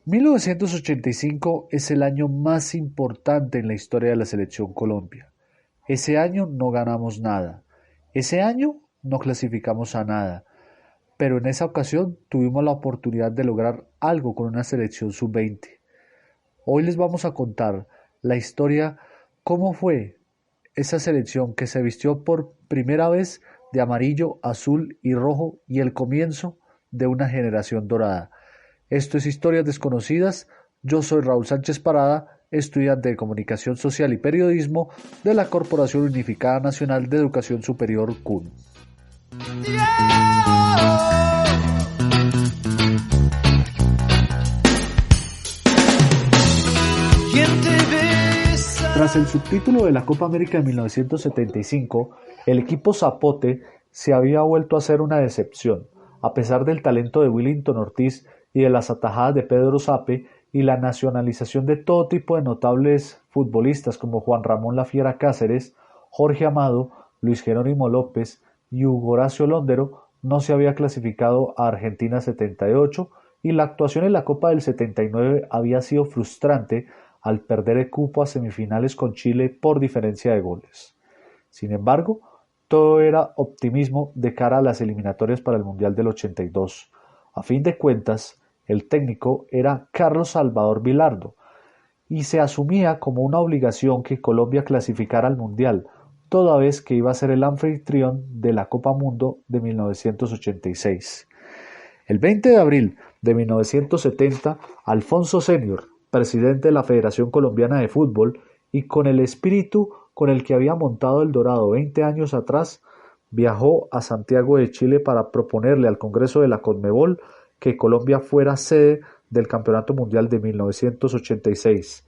1985 es el año más importante en la historia de la selección Colombia. Ese año no ganamos nada. Ese año no clasificamos a nada. Pero en esa ocasión tuvimos la oportunidad de lograr algo con una selección sub-20. Hoy les vamos a contar la historia, cómo fue esa selección que se vistió por primera vez de amarillo, azul y rojo y el comienzo de una generación dorada. Esto es Historias Desconocidas. Yo soy Raúl Sánchez Parada, estudiante de Comunicación Social y Periodismo de la Corporación Unificada Nacional de Educación Superior CUN. Tras el subtítulo de la Copa América de 1975, el equipo Zapote se había vuelto a ser una decepción, a pesar del talento de Willington Ortiz y de las atajadas de Pedro Zape y la nacionalización de todo tipo de notables futbolistas como Juan Ramón La Fiera Cáceres, Jorge Amado, Luis Jerónimo López y Hugo Horacio Londero. No se había clasificado a Argentina 78 y la actuación en la Copa del 79 había sido frustrante al perder el cupo a semifinales con Chile por diferencia de goles. Sin embargo, todo era optimismo de cara a las eliminatorias para el Mundial del 82. A fin de cuentas, el técnico era Carlos Salvador Vilardo y se asumía como una obligación que Colombia clasificara al Mundial, toda vez que iba a ser el anfitrión de la Copa Mundo de 1986. El 20 de abril de 1970, Alfonso Senior, presidente de la Federación Colombiana de Fútbol, y con el espíritu con el que había montado el Dorado 20 años atrás, viajó a Santiago de Chile para proponerle al Congreso de la Conmebol que Colombia fuera sede del Campeonato Mundial de 1986,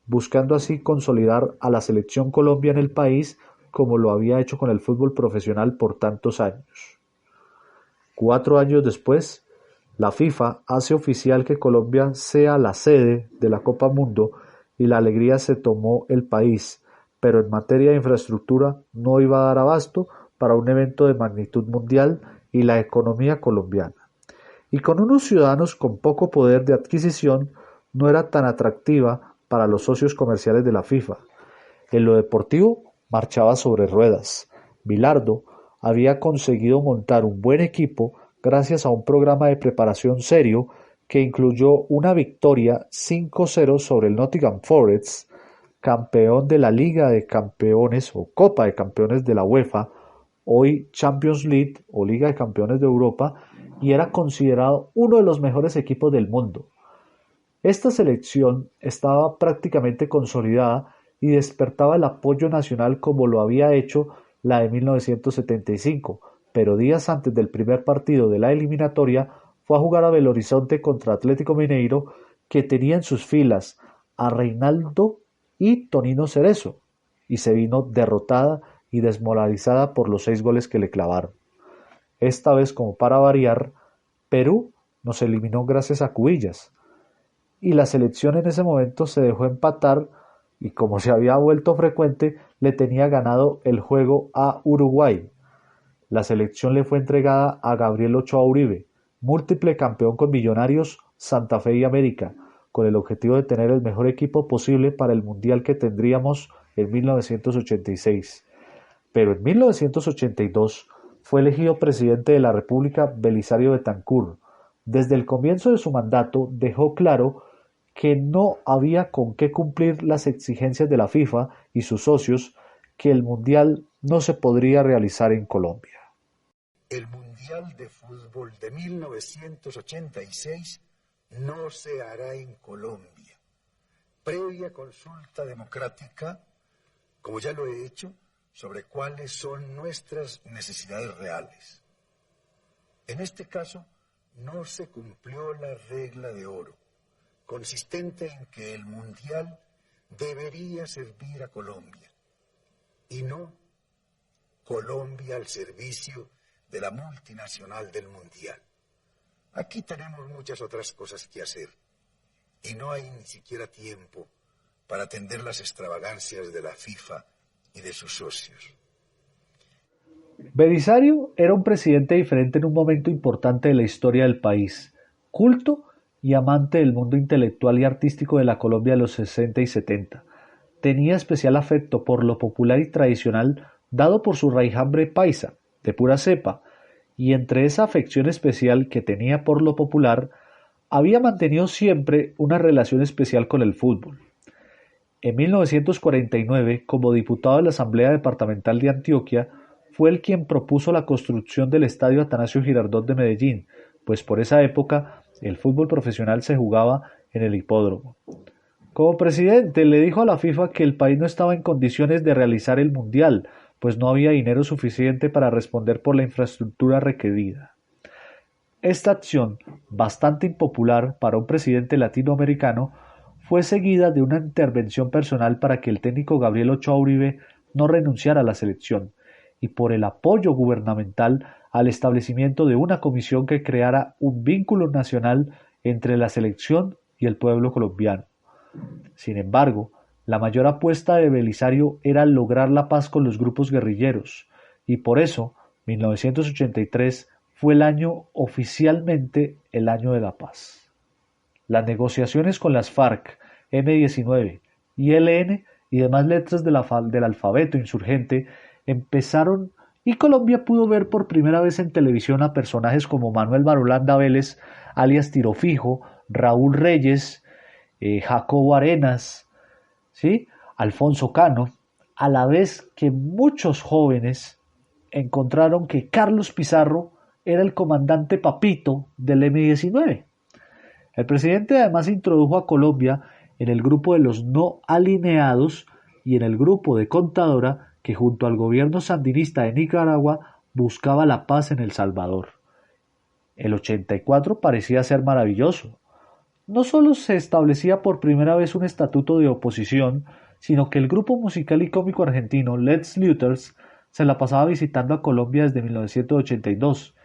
buscando así consolidar a la selección Colombia en el país como lo había hecho con el fútbol profesional por tantos años. 4 años después, la FIFA hace oficial que Colombia sea la sede de la Copa Mundo y la alegría se tomó el país, pero en materia de infraestructura no iba a dar abasto para un evento de magnitud mundial y la economía colombiana. Y con unos ciudadanos con poco poder de adquisición, no era tan atractiva para los socios comerciales de la FIFA. En lo deportivo, marchaba sobre ruedas. Bilardo había conseguido montar un buen equipo gracias a un programa de preparación serio que incluyó una victoria 5-0 sobre el Nottingham Forest, campeón de la Liga de Campeones o Copa de Campeones de la UEFA, hoy Champions League o Liga de Campeones de Europa, y era considerado uno de los mejores equipos del mundo. Esta selección estaba prácticamente consolidada y despertaba el apoyo nacional como lo había hecho la de 1975, pero días antes del primer partido de la eliminatoria fue a jugar a Belo Horizonte contra Atlético Mineiro, que tenía en sus filas a Reinaldo y Tonino Cerezo, y se vino derrotada y desmoralizada por los 6 goles que le clavaron. Esta vez, como para variar, Perú nos eliminó gracias a Cubillas, y la selección en ese momento se dejó empatar y, como se había vuelto frecuente, le tenía ganado el juego a Uruguay. La selección le fue entregada a Gabriel Ochoa Uribe, múltiple campeón con Millonarios, Santa Fe y América, con el objetivo de tener el mejor equipo posible para el Mundial que tendríamos en 1986. Pero en 1982 fue elegido presidente de la República Belisario Betancur. Desde el comienzo de su mandato dejó claro que no había con qué cumplir las exigencias de la FIFA y sus socios, que el Mundial no se podría realizar en Colombia. El Mundial de Fútbol de 1986 no se hará en Colombia, previa consulta democrática, como ya lo he hecho, sobre cuáles son nuestras necesidades reales. En este caso, no se cumplió la regla de oro, consistente en que el Mundial debería servir a Colombia, y no Colombia al servicio de la multinacional del Mundial. Aquí tenemos muchas otras cosas que hacer, y no hay ni siquiera tiempo para atender las extravagancias de la FIFA y de sus socios. Belisario era un presidente diferente en un momento importante de la historia del país, culto y amante del mundo intelectual y artístico de la Colombia de los 60 y 70. Tenía especial afecto por lo popular y tradicional dado por su raijambre paisa, de pura cepa, y entre esa afección especial que tenía por lo popular, había mantenido siempre una relación especial con el fútbol. En 1949, como diputado de la Asamblea Departamental de Antioquia, fue él quien propuso la construcción del Estadio Atanasio Girardot de Medellín, pues por esa época el fútbol profesional se jugaba en el hipódromo. Como presidente, le dijo a la FIFA que el país no estaba en condiciones de realizar el Mundial, pues no había dinero suficiente para responder por la infraestructura requerida. Esta acción, bastante impopular para un presidente latinoamericano, fue seguida de una intervención personal para que el técnico Gabriel Ochoa Uribe no renunciara a la selección, y por el apoyo gubernamental al establecimiento de una comisión que creara un vínculo nacional entre la selección y el pueblo colombiano. Sin embargo, la mayor apuesta de Belisario era lograr la paz con los grupos guerrilleros, y por eso 1983 fue el año oficialmente el año de la paz. Las negociaciones con las FARC, M-19 y ELN y demás letras del alfabeto insurgente empezaron y Colombia pudo ver por primera vez en televisión a personajes como Manuel Marulanda Vélez, alias Tiro Fijo, Raúl Reyes, Jacobo Arenas, ¿sí? Alfonso Cano, a la vez que muchos jóvenes encontraron que Carlos Pizarro era el comandante Papito del M-19. El presidente además introdujo a Colombia en el grupo de los no alineados y en el grupo de Contadora que junto al gobierno sandinista de Nicaragua buscaba la paz en El Salvador. El 84 parecía ser maravilloso. No solo se establecía por primera vez un estatuto de oposición, sino que el grupo musical y cómico argentino Lex Luthers se la pasaba visitando a Colombia desde 1982,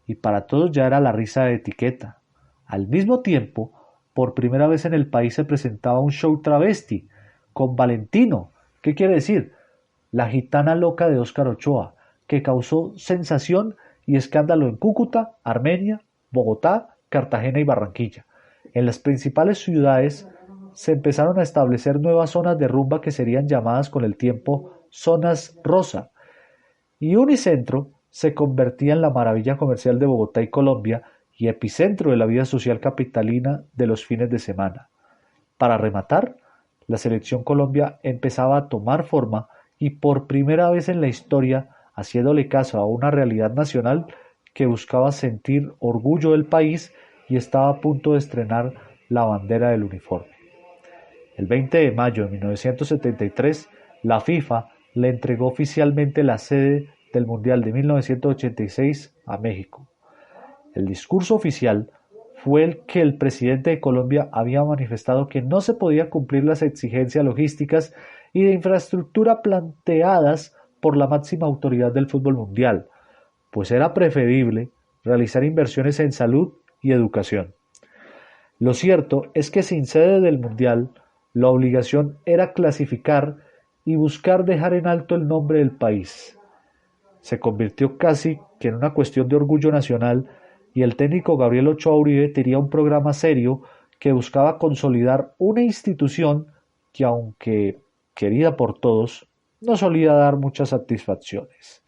y para todos ya era la risa de etiqueta. Al mismo tiempo, por primera vez en el país se presentaba un show travesti, con Valentino, ¿qué quiere decir? La gitana loca de Óscar Ochoa, que causó sensación y escándalo en Cúcuta, Armenia, Bogotá, Cartagena y Barranquilla. En las principales ciudades se empezaron a establecer nuevas zonas de rumba que serían llamadas con el tiempo zonas rosa, y Unicentro se convertía en la maravilla comercial de Bogotá y Colombia y epicentro de la vida social capitalina de los fines de semana. Para rematar, la selección Colombia empezaba a tomar forma y por primera vez en la historia, haciéndole caso a una realidad nacional que buscaba sentir orgullo del país y estaba a punto de estrenar la bandera del uniforme. El 20 de mayo de 1973, la FIFA le entregó oficialmente la sede del Mundial de 1986 a México. El discurso oficial fue el que el presidente de Colombia había manifestado que no se podía cumplir las exigencias logísticas y de infraestructura planteadas por la máxima autoridad del fútbol mundial, pues era preferible realizar inversiones en salud y educación. Lo cierto es que sin sede del mundial, la obligación era clasificar y buscar dejar en alto el nombre del país. Se convirtió casi que en una cuestión de orgullo nacional y el técnico Gabriel Ochoa Uribe tenía un programa serio que buscaba consolidar una institución que, aunque querida por todos, no solía dar muchas satisfacciones.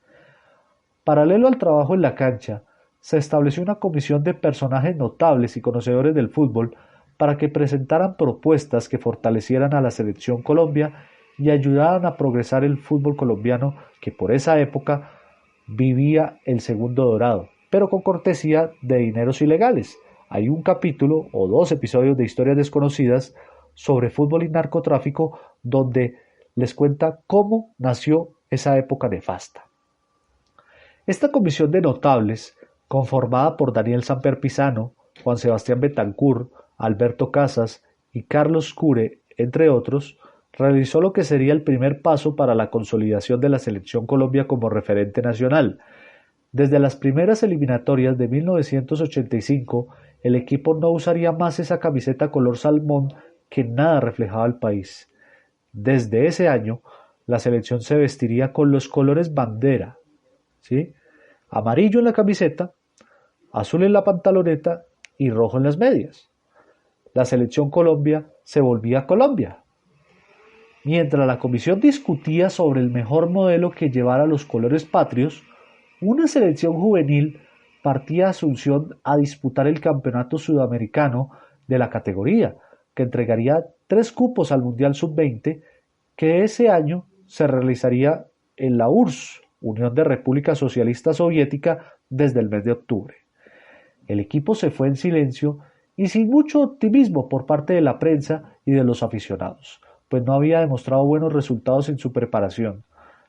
Paralelo al trabajo en la cancha, se estableció una comisión de personajes notables y conocedores del fútbol para que presentaran propuestas que fortalecieran a la selección Colombia y ayudaran a progresar el fútbol colombiano que por esa época vivía el segundo dorado, pero con cortesía de dineros ilegales. Hay un capítulo o 2 episodios de Historias Desconocidas sobre fútbol y narcotráfico donde les cuenta cómo nació esa época nefasta. Esta comisión de notables, conformada por Daniel Samper Pizano, Juan Sebastián Betancur, Alberto Casas y Carlos Cure, entre otros, realizó lo que sería el primer paso para la consolidación de la selección Colombia como referente nacional. Desde las primeras eliminatorias de 1985, el equipo no usaría más esa camiseta color salmón que nada reflejaba al país. Desde ese año, la selección se vestiría con los colores bandera, ¿sí? Amarillo en la camiseta, azul en la pantaloneta y rojo en las medias. la selección Colombia se volvía Colombia. Mientras la comisión discutía sobre el mejor modelo que llevara los colores patrios, una selección juvenil partía a Asunción a disputar el campeonato sudamericano de la categoría, que entregaría 3 cupos al Mundial Sub-20, que ese año se realizaría en la URSS, Unión de República Socialista Soviética, desde el mes de octubre. El equipo se fue en silencio y sin mucho optimismo por parte de la prensa y de los aficionados, pues no había demostrado buenos resultados en su preparación.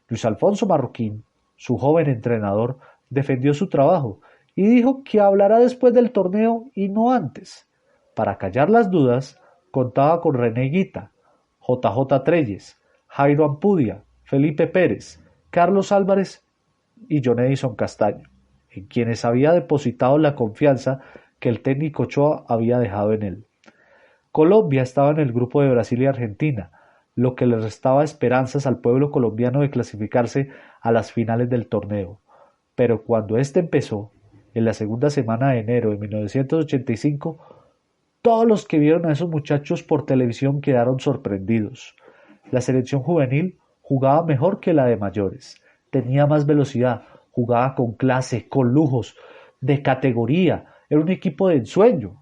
Luis Alfonso Marroquín, su joven entrenador, defendió su trabajo y dijo que hablará después del torneo y no antes. Para callar las dudas, contaba con René Higuita, JJ Treyes, Jairo Ampudia, Felipe Pérez, Carlos Álvarez y John Edison Castaño, en quienes había depositado la confianza que el técnico Ochoa había dejado en él. Colombia estaba en el grupo de Brasil y Argentina, lo que le restaba esperanzas al pueblo colombiano de clasificarse a las finales del torneo. Pero cuando éste empezó, en la segunda semana de enero de 1985, todos los que vieron a esos muchachos por televisión quedaron sorprendidos. La selección juvenil jugaba mejor que la de mayores, tenía más velocidad, jugaba con clase, con lujos, de categoría, era un equipo de ensueño.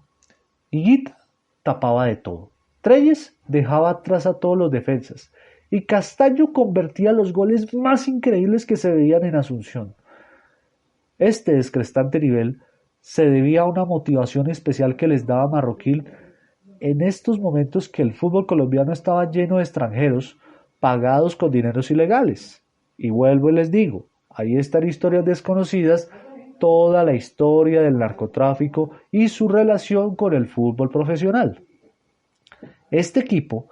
Higuita tapaba de todo. Treyes dejaba atrás a todos los defensas y Castaño convertía los goles más increíbles que se veían en Asunción. Este descrestante nivel se debía a una motivación especial que les daba Marroquín en estos momentos que el fútbol colombiano estaba lleno de extranjeros pagados con dineros ilegales. Y vuelvo y les digo, ahí están historias desconocidas, toda la historia del narcotráfico y su relación con el fútbol profesional. Este equipo,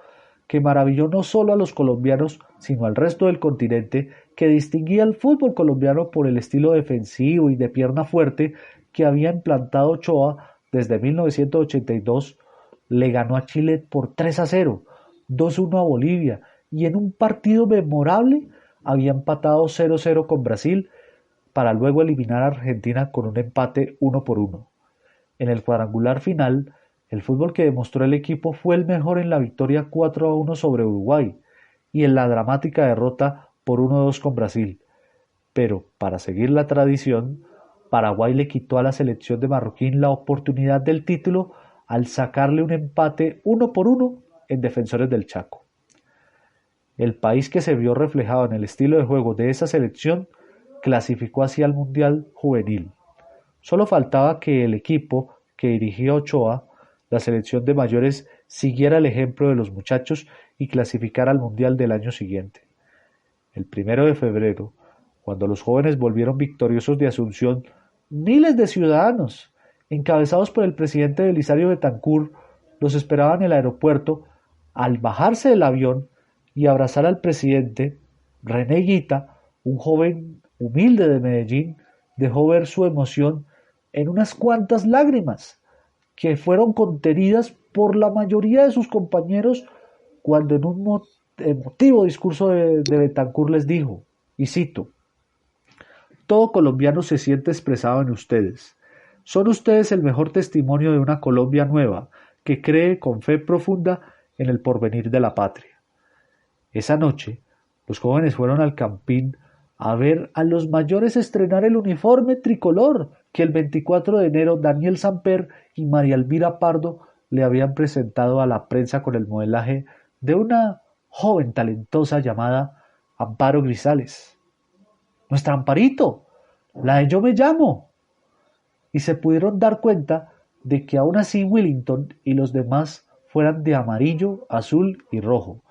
que maravilló no solo a los colombianos, sino al resto del continente, que distinguía al fútbol colombiano por el estilo defensivo y de pierna fuerte que había implantado Ochoa desde 1982, le ganó a Chile por 3-0, 2-1 a Bolivia y en un partido memorable había empatado 0-0 con Brasil para luego eliminar a Argentina con un empate 1-1. En el cuadrangular final, el fútbol que demostró el equipo fue el mejor en la victoria 4-1 sobre Uruguay y en la dramática derrota por 1-2 con Brasil. Pero, para seguir la tradición, Paraguay le quitó a la selección de Marroquín la oportunidad del título al sacarle un empate 1-1 en Defensores del Chaco. El país que se vio reflejado en el estilo de juego de esa selección clasificó así al Mundial Juvenil. Solo faltaba que el equipo que dirigía Ochoa, la selección de mayores, siguiera el ejemplo de los muchachos y clasificara al Mundial del año siguiente. El 1 de febrero, cuando los jóvenes volvieron victoriosos de Asunción, miles de ciudadanos, encabezados por el presidente Belisario Betancur, los esperaban en el aeropuerto. Al bajarse del avión y abrazar al presidente, René Higuita, un joven humilde de Medellín, dejó ver su emoción en unas cuantas lágrimas, que fueron contenidas por la mayoría de sus compañeros cuando en un emotivo discurso de Betancur les dijo, y cito, «Todo colombiano se siente expresado en ustedes. Son ustedes el mejor testimonio de una Colombia nueva, que cree con fe profunda en el porvenir de la patria». Esa noche, los jóvenes fueron al Campín a ver a los mayores estrenar el uniforme tricolor que el 24 de enero Daniel Samper y María Elvira Pardo le habían presentado a la prensa con el modelaje de una joven talentosa llamada Amparo Grisales. ¡Nuestra Amparito! ¡La de Yo me llamo! Y se pudieron dar cuenta de que aún así Willington y los demás fueran de amarillo, azul y rojo,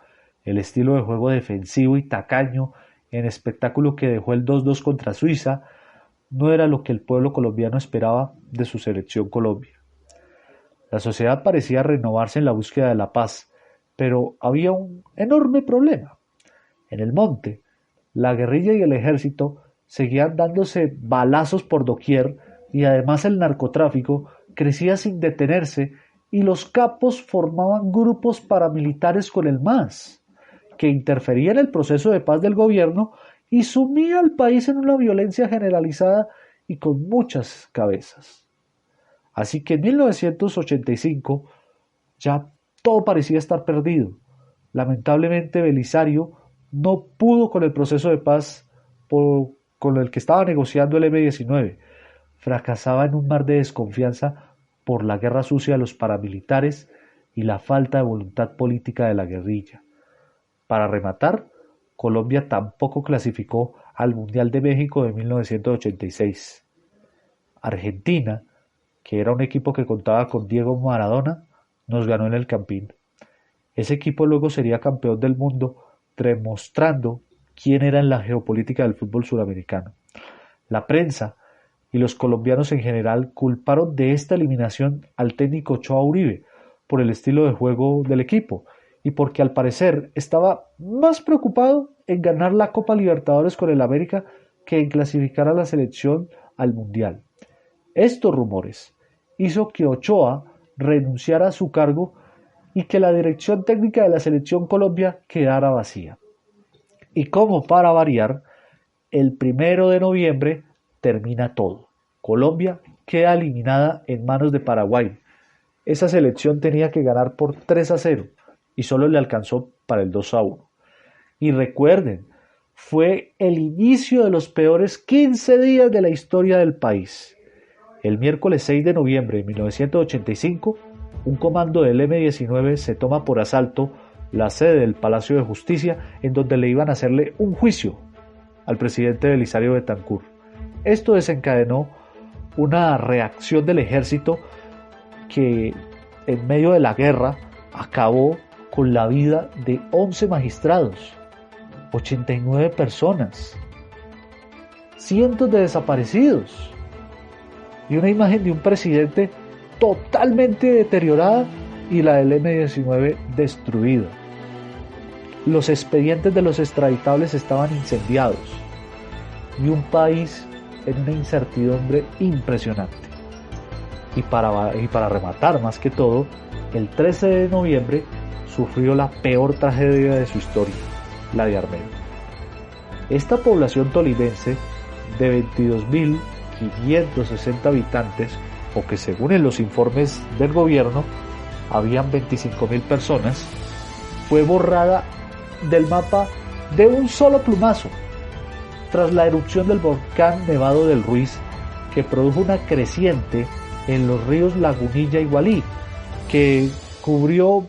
el estilo de juego defensivo y tacaño en espectáculo que dejó el 2-2 contra Suiza, no era lo que el pueblo colombiano esperaba de su selección Colombia. La sociedad parecía renovarse en la búsqueda de la paz, pero había un enorme problema. En el monte, la guerrilla y el ejército seguían dándose balazos por doquier y además el narcotráfico crecía sin detenerse y los capos formaban grupos paramilitares con el MAS, que interfería en el proceso de paz del gobierno y sumía al país en una violencia generalizada y con muchas cabezas. Así que en 1985 Ya todo parecía estar perdido. Lamentablemente Belisario no pudo con el proceso de paz con el que estaba negociando el M-19. Fracasaba en un mar de desconfianza por la guerra sucia de los paramilitares y la falta de voluntad política de la guerrilla. Para rematar, Colombia tampoco clasificó al Mundial de México de 1986. Argentina, que era un equipo que contaba con Diego Maradona, nos ganó en el Campín. Ese equipo luego sería campeón del mundo, demostrando quién era en la geopolítica del fútbol suramericano. La prensa y los colombianos en general culparon de esta eliminación al técnico Ochoa Uribe por el estilo de juego del equipo y porque al parecer estaba más preocupado en ganar la Copa Libertadores con el América que en clasificar a la selección al Mundial. Estos rumores hizo que Ochoa renunciara a su cargo y que la dirección técnica de la selección Colombia quedara vacía. Y como para variar, el 1 de noviembre termina todo. Colombia queda eliminada en manos de Paraguay. Esa selección tenía que ganar por 3-0 y solo le alcanzó para el 2-1. Y recuerden, fue el inicio de los peores 15 días de la historia del país. El miércoles 6 de noviembre de 1985, un comando del M-19 se toma por asalto la sede del Palacio de Justicia, en donde le iban a hacerle un juicio al presidente Belisario Betancur. Esto desencadenó una reacción del ejército que, en medio de la guerra, acabó con la vida de 11 magistrados, 89 personas, cientos de desaparecidos y una imagen de un presidente totalmente deteriorada y la del M-19 destruida. Los expedientes de los extraditables estaban incendiados y un país en una incertidumbre impresionante. Y para rematar más que todo, el 13 de noviembre sufrió la peor tragedia de su historia, la de Armenia. Esta población tolimense de 22.560 habitantes, o que según en los informes del gobierno habían 25.000 personas, fue borrada del mapa de un solo plumazo tras la erupción del volcán Nevado del Ruiz, que produjo una creciente en los ríos Lagunilla y Gualí, que cubrió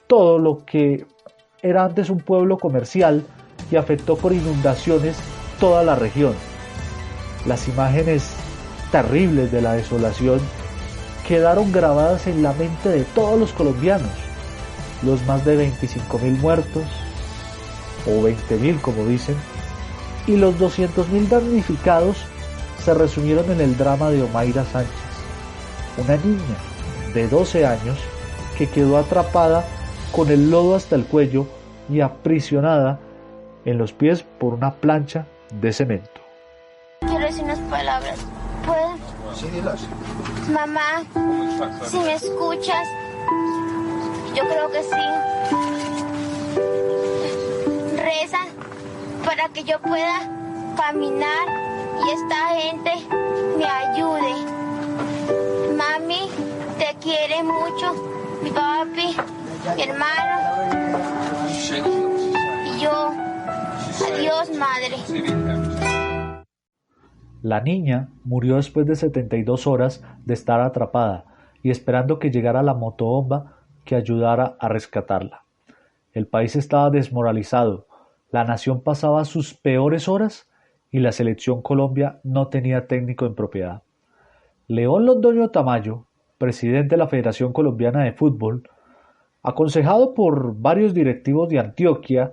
todo lo que era antes un pueblo comercial y afectó por inundaciones toda la región. Las imágenes terribles de la desolación quedaron grabadas en la mente de todos los colombianos. Los más de 25.000 muertos, o 20.000 como dicen, y los 200.000 damnificados se resumieron en el drama de Omaira Sánchez, una niña de 12 años que quedó atrapada con el lodo hasta el cuello y aprisionada en los pies por una plancha de cemento. Quiero decir unas palabras. ¿Puedo? Sí, dilas. Mamá, si me escuchas, yo creo que sí. Reza para que yo pueda caminar y esta gente me ayude. Mami, te quiere mucho, mi papi, mi hermano y yo. Adiós, madre. La niña murió después de 72 horas de estar atrapada y esperando que llegara la motobomba que ayudara a rescatarla. El país estaba desmoralizado, la nación pasaba sus peores horas y la selección Colombia no tenía técnico en propiedad. León Londoño Tamayo, presidente de la Federación Colombiana de Fútbol, aconsejado por varios directivos de Antioquia,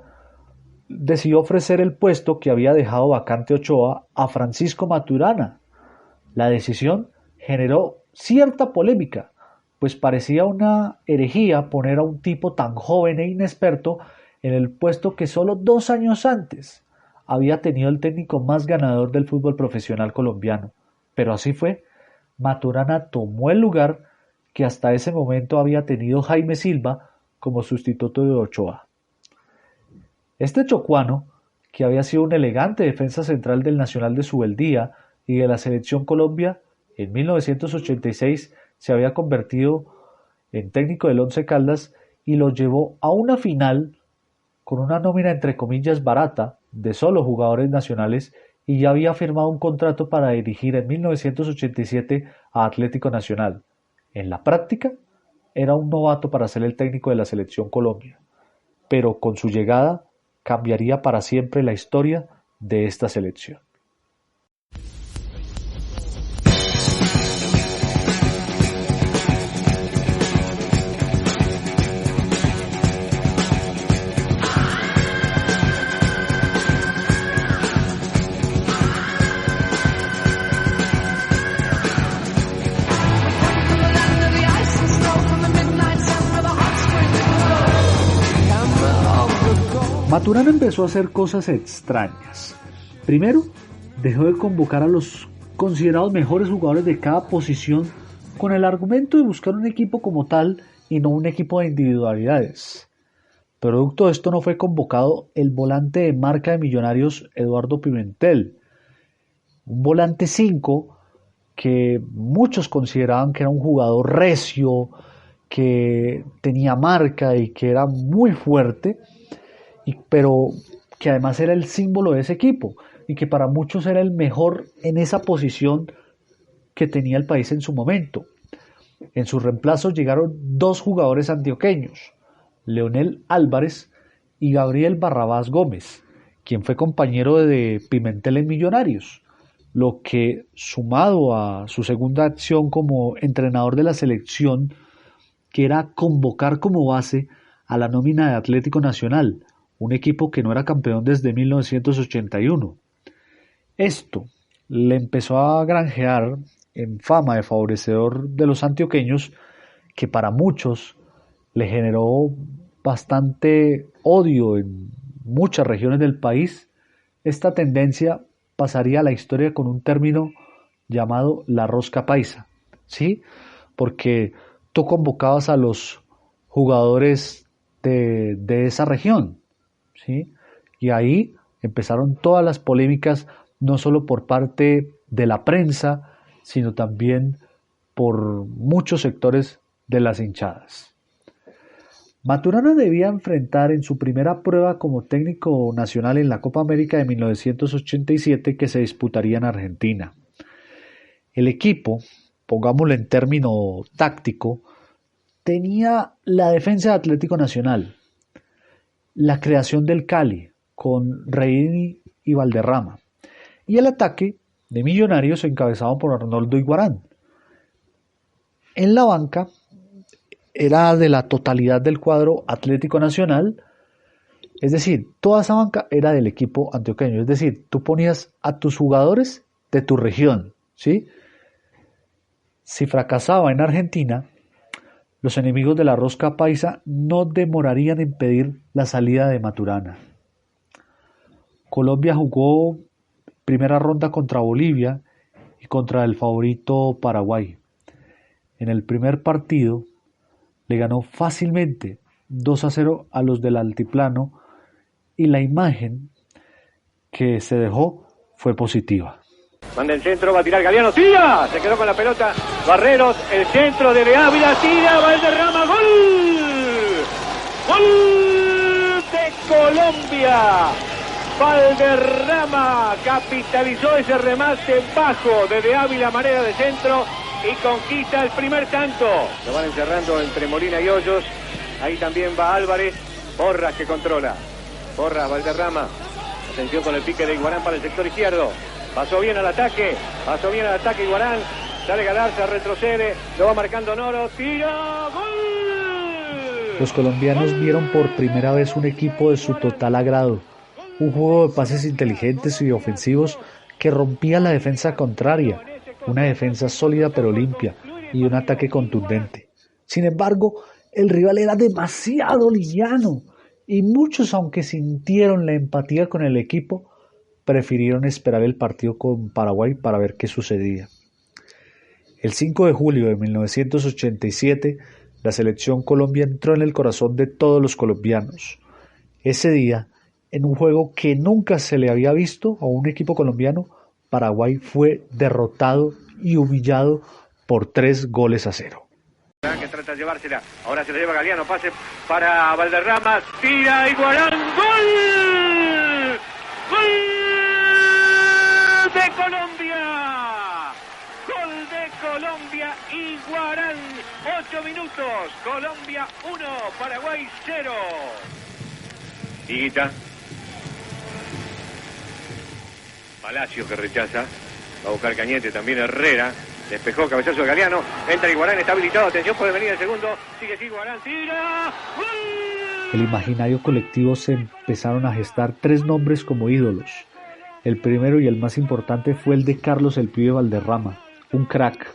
decidió ofrecer el puesto que había dejado vacante Ochoa a Francisco Maturana. La decisión generó cierta polémica, pues parecía una herejía poner a un tipo tan joven e inexperto en el puesto que solo 2 años antes había tenido el técnico más ganador del fútbol profesional colombiano. Pero así fue, Maturana tomó el lugar que hasta ese momento había tenido Jaime Silva como sustituto de Ochoa. Este chocuano, que había sido un elegante defensa central del Nacional de Subeldía y de la Selección Colombia, en 1986 se había convertido en técnico del Once Caldas y lo llevó a una final con una nómina entre comillas barata de solo jugadores nacionales y ya había firmado un contrato para dirigir en 1987 a Atlético Nacional. En la práctica, era un novato para ser el técnico de la Selección Colombia, pero con su llegada cambiaría para siempre la historia de esta selección. Maturana empezó a hacer cosas extrañas. Primero, dejó de convocar a los considerados mejores jugadores de cada posición con el argumento de buscar un equipo como tal y no un equipo de individualidades. Producto de esto no fue convocado el volante de marca de Millonarios Eduardo Pimentel, un volante 5 que muchos consideraban que era un jugador recio, que tenía marca y que era muy fuerte, pero que además era el símbolo de ese equipo y que para muchos era el mejor en esa posición que tenía el país en su momento. En su reemplazo llegaron dos jugadores antioqueños, Leonel Álvarez y Gabriel Barrabás Gómez, quien fue compañero de Pimentel en Millonarios, lo que, sumado a su segunda acción como entrenador de la selección, que era convocar como base a la nómina de Atlético Nacional, un equipo que no era campeón desde 1981. Esto le empezó a granjear en fama de favorecedor de los antioqueños, que para muchos le generó bastante odio en muchas regiones del país. Esta tendencia pasaría a la historia con un término llamado la rosca paisa, ¿sí? Porque tú convocabas a los jugadores de esa región, ¿sí? Y ahí empezaron todas las polémicas, no solo por parte de la prensa, sino también por muchos sectores de las hinchadas. Maturana debía enfrentar en su primera prueba como técnico nacional en la Copa América de 1987 que se disputaría en Argentina. El equipo, pongámoslo en término táctico, tenía la defensa de Atlético Nacional, la creación del Cali con Reini y Valderrama y el ataque de Millonarios encabezado por Arnoldo Iguarán. En la banca era de la totalidad del cuadro Atlético Nacional, es decir, toda esa banca era del equipo antioqueño, es decir, tú ponías a tus jugadores de tu región, ¿sí? Si fracasaba en Argentina, los enemigos de la rosca paisa no demorarían en pedir la salida de Maturana. Colombia jugó primera ronda contra Bolivia y contra el favorito Paraguay. En el primer partido le ganó fácilmente 2-0 a los del altiplano y la imagen que se dejó fue positiva. Manda el centro, va a tirar Galeano, tira, se quedó con la pelota, Barreros, el centro de Ávila, tira, Valderrama, gol, gol de Colombia, Valderrama capitalizó ese remate bajo de Ávila, manera de centro y conquista el primer tanto, lo van encerrando entre Molina y Hoyos, ahí también va Álvarez, Porras que controla, Porras, Valderrama, atención con el pique de Iguarán para el sector izquierdo. Pasó bien al ataque Iguarán, sale Galarza, retrocede, lo va marcando Noro, tira, gol. Los colombianos vieron por primera vez un equipo de su total agrado, un juego de pases inteligentes y ofensivos que rompía la defensa contraria, una defensa sólida pero limpia y un ataque contundente. Sin embargo, el rival era demasiado liviano y muchos, aunque sintieron la empatía con el equipo, prefirieron esperar el partido con Paraguay para ver qué sucedía. El 5 de julio de 1987, la selección Colombia entró en el corazón de todos los colombianos. Ese día, en un juego que nunca se le había visto a un equipo colombiano, Paraguay fue derrotado y humillado por 3-0. Que trata de llevársela, ahora se la lleva Galeano, pase para Valderrama, tira Iguarán, ¡gol! ¡Gol de Colombia! ¡Gol de Colombia! Iguarán, 8 minutos, Colombia 1, Paraguay 0. Higuita. Palacio que rechaza, va a buscar Cañete, también Herrera. Despejó, cabezazo de Galeano, entra Iguarán, está habilitado, atención, puede venir el segundo, sigue Iguarán, tira, ¡gol! El imaginario colectivo se empezaron a gestar 3 nombres como ídolos. El primero y el más importante fue el de Carlos el Pibe Valderrama, un crack,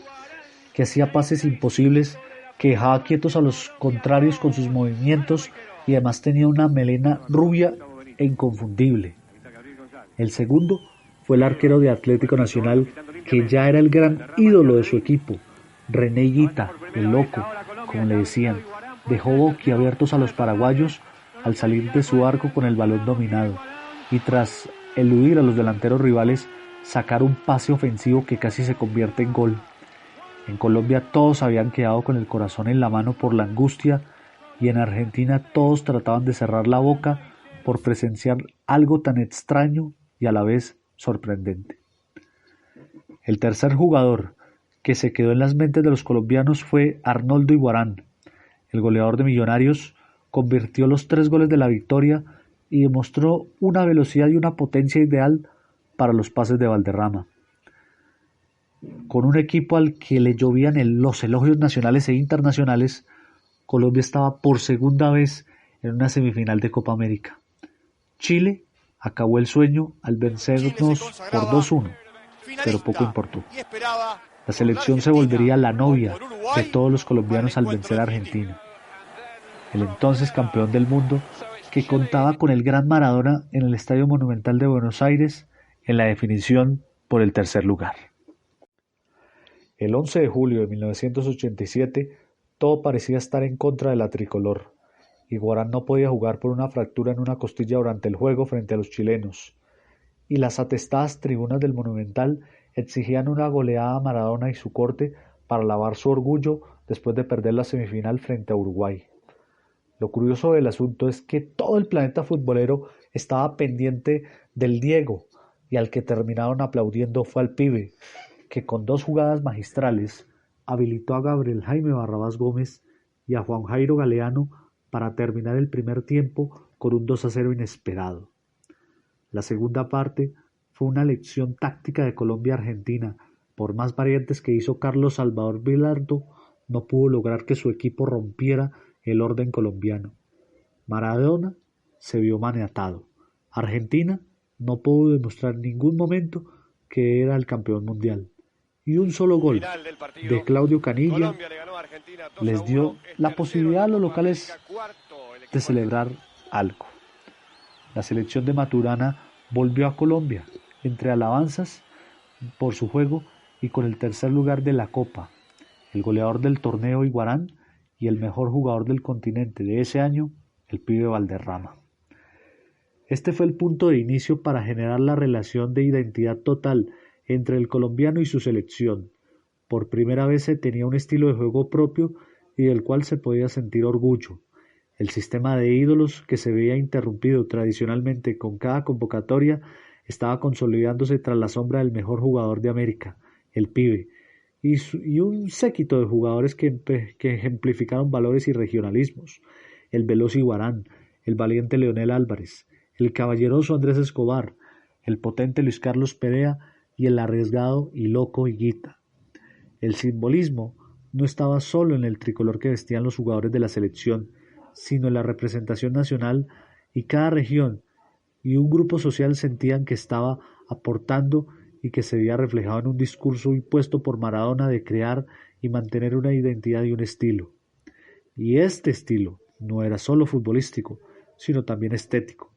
que hacía pases imposibles, que dejaba quietos a los contrarios con sus movimientos y además tenía una melena rubia e inconfundible. El segundo fue el arquero de Atlético Nacional, que ya era el gran ídolo de su equipo, René Higuita, el loco, como le decían. Dejó boquiabiertos a los paraguayos al salir de su arco con el balón dominado y tras eludir a los delanteros rivales, sacar un pase ofensivo que casi se convierte en gol. En Colombia todos habían quedado con el corazón en la mano por la angustia y en Argentina todos trataban de cerrar la boca por presenciar algo tan extraño y a la vez sorprendente. El tercer jugador que se quedó en las mentes de los colombianos fue Arnoldo Iguarán. El goleador de Millonarios convirtió los 3 goles de la victoria y demostró una velocidad y una potencia ideal para los pases de Valderrama. Con un equipo al que le llovían los elogios nacionales e internacionales, Colombia estaba por segunda vez en una semifinal de Copa América. Chile acabó el sueño al vencernos por 2-1. Pero poco importó. La selección se volvería la novia de todos los colombianos al vencer a Argentina. El entonces campeón del mundo, que contaba con el gran Maradona en el Estadio Monumental de Buenos Aires en la definición por el tercer lugar. El 11 de julio de 1987, todo parecía estar en contra de la tricolor. Iguarán no podía jugar por una fractura en una costilla durante el juego frente a los chilenos. Y las atestadas tribunas del Monumental exigían una goleada a Maradona y su corte para lavar su orgullo después de perder la semifinal frente a Uruguay. Lo curioso del asunto es que todo el planeta futbolero estaba pendiente del Diego y al que terminaron aplaudiendo fue al Pibe, que con 2 jugadas magistrales habilitó a Gabriel Jaime Barrabás Gómez y a Juan Jairo Galeano para terminar el primer tiempo con un 2-0 inesperado. La segunda parte fue una lección táctica de Colombia-Argentina. Por más variantes que hizo Carlos Salvador Vilardo, no pudo lograr que su equipo rompiera el orden colombiano. Maradona se vio maniatado. Argentina no pudo demostrar en ningún momento que era el campeón mundial. Y un solo gol de Claudio Canilla les dio la posibilidad a los locales de celebrar algo. La selección de Maturana volvió a Colombia, entre alabanzas por su juego y con el tercer lugar de la Copa, el goleador del torneo Iguarán y el mejor jugador del continente de ese año, el Pibe Valderrama. Este fue el punto de inicio para generar la relación de identidad total entre el colombiano y su selección. Por primera vez se tenía un estilo de juego propio y del cual se podía sentir orgullo. El sistema de ídolos, que se veía interrumpido tradicionalmente con cada convocatoria, estaba consolidándose tras la sombra del mejor jugador de América, el Pibe, y un séquito de jugadores que ejemplificaron valores y regionalismos: el veloz Iguarán, el valiente Leonel Álvarez, el caballeroso Andrés Escobar, el potente Luis Carlos Perea y el arriesgado y loco Higuita. El simbolismo no estaba solo en el tricolor que vestían los jugadores de la selección, sino en la representación nacional, y cada región y un grupo social sentían que estaba aportando y que se veía reflejado en un discurso impuesto por Maradona de crear y mantener una identidad y un estilo. Y este estilo no era solo futbolístico, sino también estético,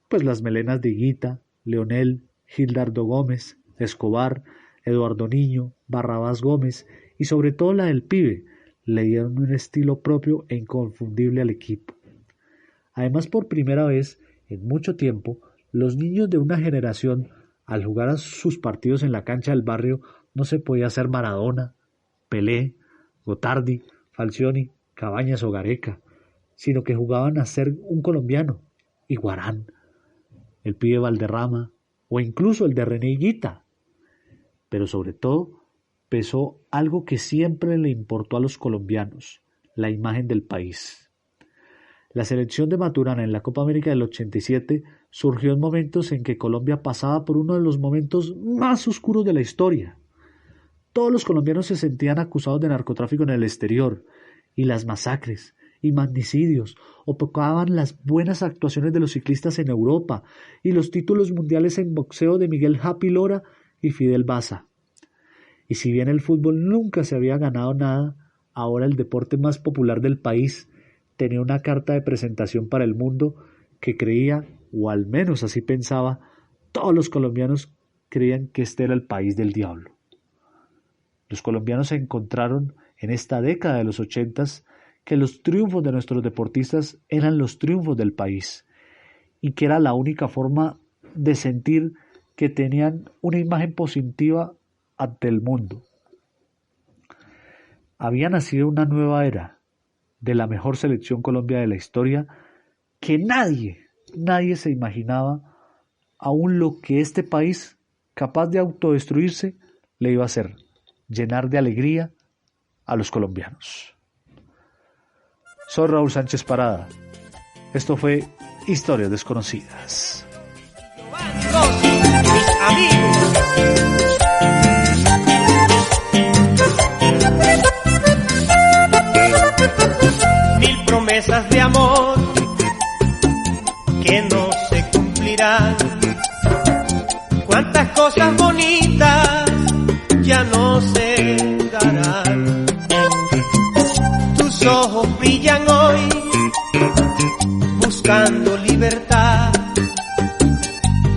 pues las melenas de Higuita, Leonel, Gildardo Gómez, Escobar, Eduardo Niño, Barrabás Gómez y sobre todo la del Pibe le dieron un estilo propio e inconfundible al equipo. Además, por primera vez en mucho tiempo, los niños de una generación, al jugar a sus partidos en la cancha del barrio, no se podía ser Maradona, Pelé, Gotardi, Falcioni, Cabañas o Gareca, sino que jugaban a ser un colombiano, Iguarán, el pibe Valderrama o incluso el de René Higuita. Pero sobre todo pesó algo que siempre le importó a los colombianos, la imagen del país. La selección de Maturana en la Copa América del 87 surgió en momentos en que Colombia pasaba por uno de los momentos más oscuros de la historia. Todos los colombianos se sentían acusados de narcotráfico en el exterior, y las masacres y magnicidios opacaban las buenas actuaciones de los ciclistas en Europa y los títulos mundiales en boxeo de Miguel Happy Lora y Fidel Baza. Y si bien el fútbol nunca se había ganado nada, ahora el deporte más popular del país tenía una carta de presentación para el mundo que creía, o al menos así pensaba, todos los colombianos creían que este era el país del diablo. Los colombianos se encontraron en esta década de los 80s que los triunfos de nuestros deportistas eran los triunfos del país y que era la única forma de sentir que tenían una imagen positiva ante el mundo. Había nacido una nueva era de la mejor selección Colombia de la historia que nadie se imaginaba aún lo que este país, capaz de autodestruirse, le iba a hacer, llenar de alegría a los colombianos. Soy Raúl Sánchez Parada. Esto fue Historias Desconocidas. Mis amigos. Mil promesas de amor que no se cumplirán. Cuántas cosas bonitas ya no se darán. Tus ojos brillan hoy buscando libertad.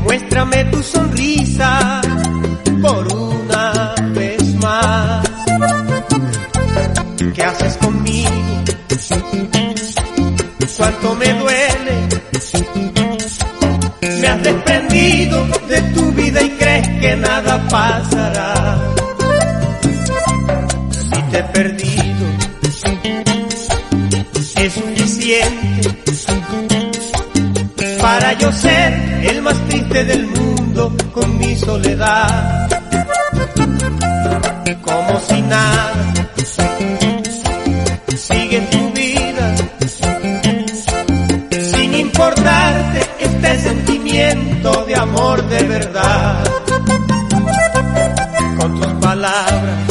Muéstrame tu sonrisa por una vez más. ¿Qué haces conmigo? Cuánto me duele. Me has desprendido de tu vida y crees que nada pasará. Si te he perdido, es suficiente para yo ser el más triste del mundo con mi soledad. Como si nada, sigue tu vida, sin importarte este sentimiento de amor de verdad. Con tus palabras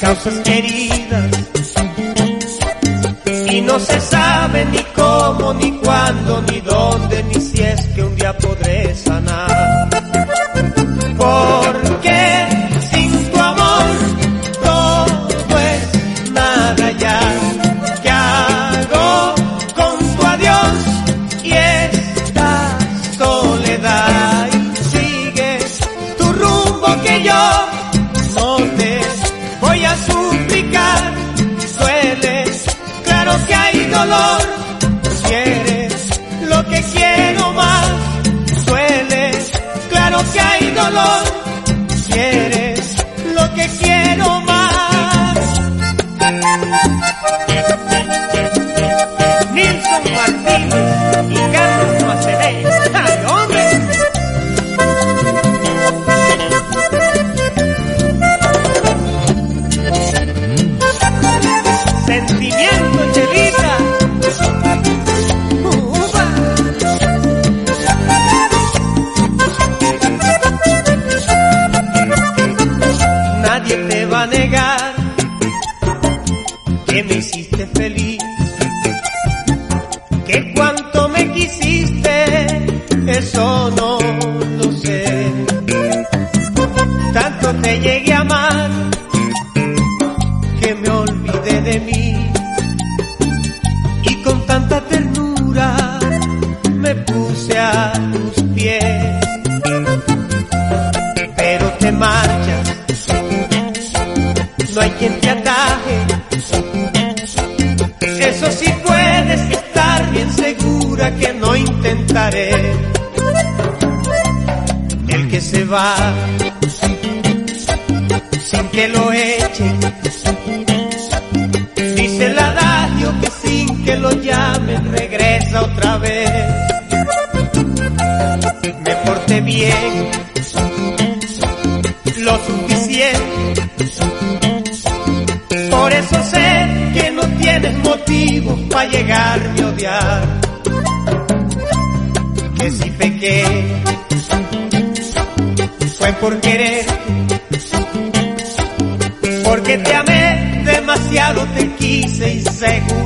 causas heridas y no se sabe ni cómo, ni cuándo, ni dónde, ni si es que un día podré sanar. Porque sin tu amor todo es nada ya. ¿Qué hago con tu adiós y esta soledad? Y sigue tu rumbo que yo no te voy a suplicar. Duele, claro que hay dolor. Quieres lo que quiero más. Duele, claro que hay dolor. Quieres lo que quiero más. Nilson Martínez y Carlos Macené. ¡Ay, hombre! Sentimiento, Chelita. Nadie te va a negar que me hiciste feliz, que cuánto me quisiste, eso no lo sé. Tanto te llegué a amar que me olvidé de mí y con tanta ternura me puse a tus pies. Pero te marchas, no hay quien te ataje. Eso sí puedes estar bien segura que no intentaré. El que se va sin que lo echen vez. Me porté bien, lo suficiente. Por eso sé que no tienes motivos para llegarme a odiar. Que si pequé fue por querer, porque te amé demasiado, te quise y seguro